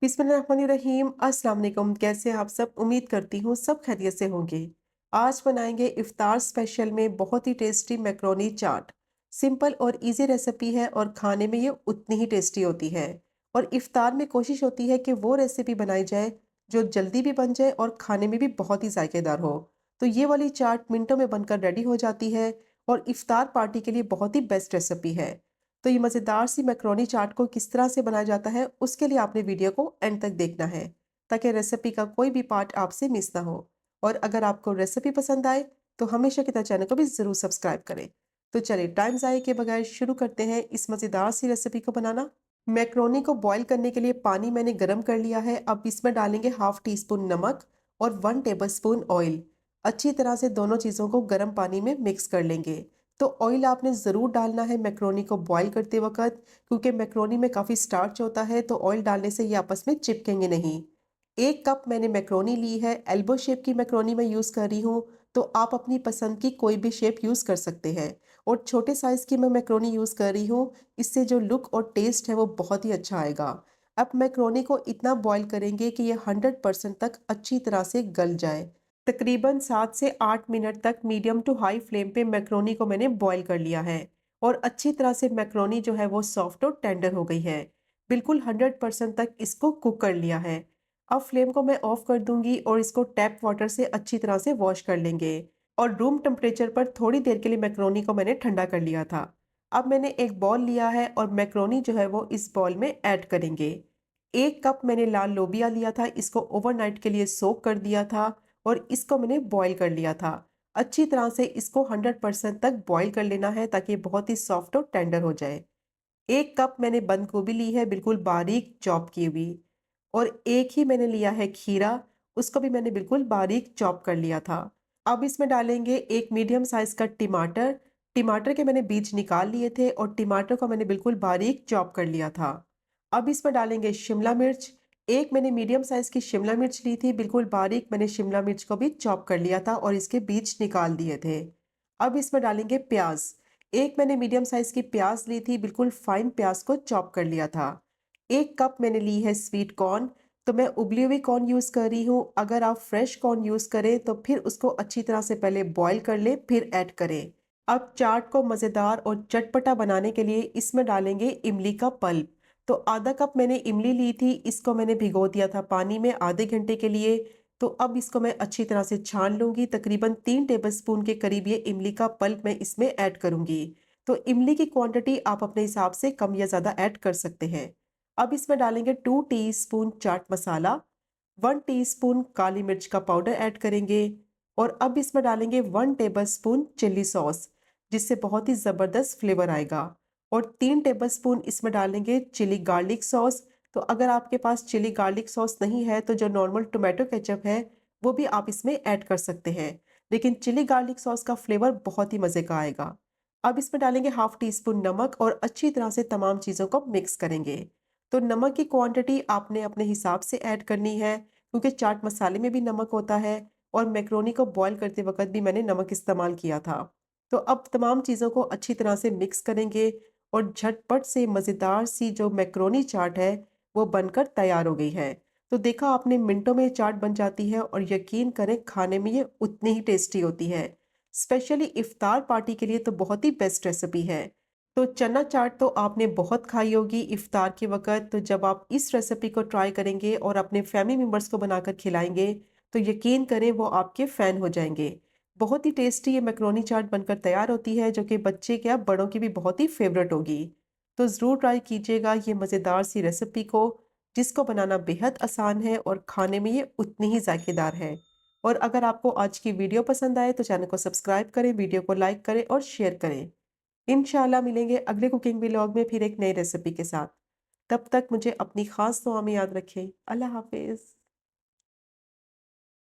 बिस्मिल्लाहिर्रहमानिर्रहीम। अस्सलाम वालेकुम। कैसे हैं आप सब? उम्मीद करती हूँ सब खैरियत से होंगे। आज बनाएंगे इफ्तार स्पेशल में बहुत ही टेस्टी मैक्रोनी चाट। सिंपल और इजी रेसिपी है और खाने में ये उतनी ही टेस्टी होती है। और इफ्तार में कोशिश होती है कि वो रेसिपी बनाई जाए जो जल्दी भी बन जाए और खाने में भी बहुत ही जायकेदार हो। तो ये वाली चाट मिनटों में बनकर रेडी हो जाती है और इफ्तार पार्टी के लिए बहुत ही बेस्ट रेसिपी है। तो ये मज़ेदार सी मैक्रोनी चाट को किस तरह से बनाया जाता है उसके लिए आपने वीडियो को एंड तक देखना है ताकि रेसिपी का कोई भी पार्ट आपसे मिस ना हो। और अगर आपको रेसिपी पसंद आए तो हमेशा की तरह चैनल को भी ज़रूर सब्सक्राइब करें। तो चलिए टाइम ज़ाये के बगैर शुरू करते हैं इस मज़ेदार सी रेसिपी को बनाना। मैक्रोनी को बॉईल करने के लिए पानी मैंने गर्म कर लिया है। अब इसमें डालेंगे हाफ टी स्पून नमक और 1 टेबल स्पून ऑयल। अच्छी तरह से दोनों चीज़ों को गर्म पानी में मिक्स कर लेंगे। तो ऑयल आपने ज़रूर डालना है मैक्रोनी को बॉईल करते वक्त, क्योंकि मैक्रोनी में काफ़ी स्टार्च होता है तो ऑयल डालने से ये आपस में चिपकेंगे नहीं। 1 कप मैंने मैक्रोनी ली है। एल्बो शेप की मैक्रोनी मैं यूज़ कर रही हूँ, तो आप अपनी पसंद की कोई भी शेप यूज़ कर सकते हैं। और छोटे साइज़ की मैं मैक्रोनी यूज़ कर रही हूँ, इससे जो लुक और टेस्ट है वो बहुत ही अच्छा आएगा। अब मैक्रोनी को इतना बॉईल करेंगे कि ये 100% तक अच्छी तरह से गल जाए। तकरीबन 7 से 8 मिनट तक मीडियम टू हाई फ्लेम पे मैक्रोनी को मैंने बॉईल कर लिया है। और अच्छी तरह से मैक्रोनी जो है वो सॉफ्ट और टेंडर हो गई है। बिल्कुल 100% तक इसको कुक कर लिया है। अब फ्लेम को मैं ऑफ कर दूंगी और इसको टैप वाटर से अच्छी तरह से वॉश कर लेंगे। और रूम टेम्परेचर पर थोड़ी देर के लिए मैक्रोनी को मैंने ठंडा कर लिया था। अब मैंने एक बॉल लिया है और मैक्रोनी जो है वो इस बॉल में ऐड करेंगे। 1 कप मैंने लाल लोबिया लिया था, इसको ओवरनाइट के लिए सोक कर दिया था और इसको मैंने बॉईल कर लिया था। अच्छी तरह से इसको 100% तक बॉईल कर लेना है ताकि बहुत ही सॉफ्ट और टेंडर हो जाए। 1 कप मैंने बंद गोभी ली है, बिल्कुल बारीक चॉप की हुई। और एक ही मैंने लिया है खीरा, उसको भी मैंने बिल्कुल बारीक चॉप कर लिया था। अब इसमें डालेंगे एक मीडियम साइज़ का टमाटर। टमाटर के मैंने बीज निकाल लिए थे और टमाटर को मैंने बिल्कुल बारीक चॉप कर लिया था। अब इसमें डालेंगे शिमला मिर्च। एक मैंने मीडियम साइज़ की शिमला मिर्च ली थी, बिल्कुल बारीक मैंने शिमला मिर्च को भी चॉप कर लिया था और इसके बीज निकाल दिए थे। अब इसमें डालेंगे प्याज। एक मैंने मीडियम साइज़ की प्याज ली थी, बिल्कुल फाइन प्याज को चॉप कर लिया था। 1 कप मैंने ली है स्वीट कॉर्न। तो मैं उबली हुई कॉर्न यूज़ कर रही हूँ। अगर आप फ्रेश कॉर्न यूज़ करें तो फिर उसको अच्छी तरह से पहले बॉईल कर लें फिर ऐड करें। अब चाट को मज़ेदार और चटपटा बनाने के लिए इसमें डालेंगे इमली का पल्प। तो आधा कप मैंने इमली ली थी, इसको मैंने भिगो दिया था पानी में आधे घंटे के लिए। तो अब इसको मैं अच्छी तरह से छान लूँगी। तकरीबन 3 टेबलस्पून के करीब ये इमली का पल्प मैं इसमें ऐड करूँगी। तो इमली की क्वांटिटी आप अपने हिसाब से कम या ज़्यादा ऐड कर सकते हैं। अब इसमें डालेंगे 2 टीस्पून चाट मसाला, 1 टीस्पून काली मिर्च का पाउडर ऐड करेंगे। और अब इसमें डालेंगे 1 टेबलस्पून चिल्ली सॉस, जिससे बहुत ही ज़बरदस्त फ्लेवर आएगा। और 3 टेबलस्पून इसमें डालेंगे चिली गार्लिक सॉस। तो अगर आपके पास चिली गार्लिक सॉस नहीं है तो जो नॉर्मल टोमेटो केचप है वो भी आप इसमें ऐड कर सकते हैं, लेकिन चिली गार्लिक सॉस का फ्लेवर बहुत ही मज़े का आएगा। अब इसमें डालेंगे हाफ टी स्पून नमक और अच्छी तरह से तमाम चीज़ों को मिक्स करेंगे। तो नमक की क्वांटिटी आपने अपने हिसाब से ऐड करनी है, क्योंकि चाट मसाले में भी नमक होता है और मैक्रोनी को बॉईल करते वक्त भी मैंने नमक इस्तेमाल किया था। तो अब तमाम चीज़ों को अच्छी तरह से मिक्स करेंगे और झटपट से मज़ेदार सी जो मैक्रोनी चाट है वो बनकर तैयार हो गई है। तो देखा आपने, मिनटों में चाट बन जाती है और यकीन करें खाने में ये उतनी ही टेस्टी होती है। स्पेशली इफ्तार पार्टी के लिए तो बहुत ही बेस्ट रेसिपी है। तो चना चाट तो आपने बहुत खाई होगी इफ्तार के वक्त। तो जब आप इस रेसिपी को ट्राई करेंगे और अपने फैमिली मेम्बर्स को बनाकर खिलाएंगे तो यकीन करें वो आपके फ़ैन हो जाएंगे। बहुत ही टेस्टी ये मैक्रोनी चाट बनकर तैयार होती है, जो कि बच्चे क्या बड़ों की भी बहुत ही फेवरेट होगी। तो ज़रूर ट्राई कीजिएगा ये मज़ेदार सी रेसिपी को, जिसको बनाना बेहद आसान है और खाने में ये उतनी ही जायकेदार है। और अगर आपको आज की वीडियो पसंद आए तो चैनल को सब्सक्राइब करें, वीडियो को लाइक करें और शेयर करें। इंशाल्लाह मिलेंगे अगले कुकिंग व्लॉग में फिर एक नई रेसिपी के साथ। तब तक मुझे अपनी ख़ास दुआ में याद रखें। अल्लाह हाफ़िज़।